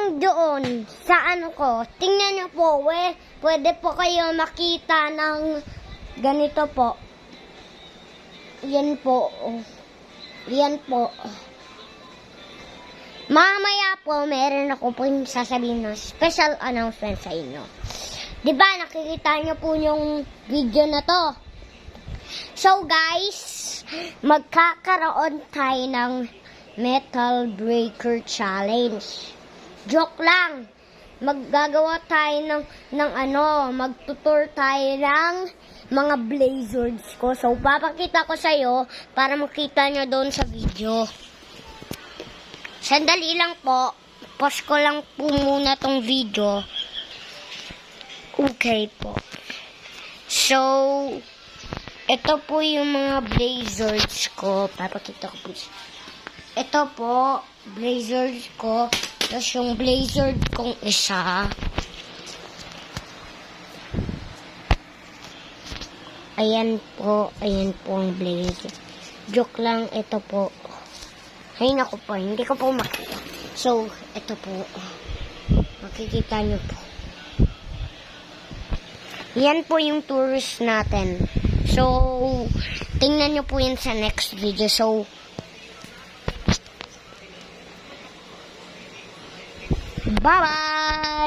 lang doon sa ano ko. Tingnan niyo po, pwede po kayo makita ng ganito po. Yan po. Yan po. Mamaya po, meron ako po yung sasabihin ng special announcement sa inyo. Diba, nakikita niyo po yung video na to. So guys, magkakaroon tayo ng Metal Breaker Challenge. Joke lang. Maggagawa tayo magtutur tayo ng mga blazards ko. So, papakita ko sa'yo para makita nyo doon sa video. Sandali lang po. Pause ko lang po muna tong video. Okay po. So, ito po yung mga blazards ko. Papakita ko po. Ito po, blazards ko. Tapos yung blazard kong isa. Ayan po ang blazard. Joke lang, ito po. Ay, naku po, hindi ko po makita. So, ito po. Makikita nyo po. Yan po yung tours natin. So, tingnan nyo po yun sa next video. So, bye-bye!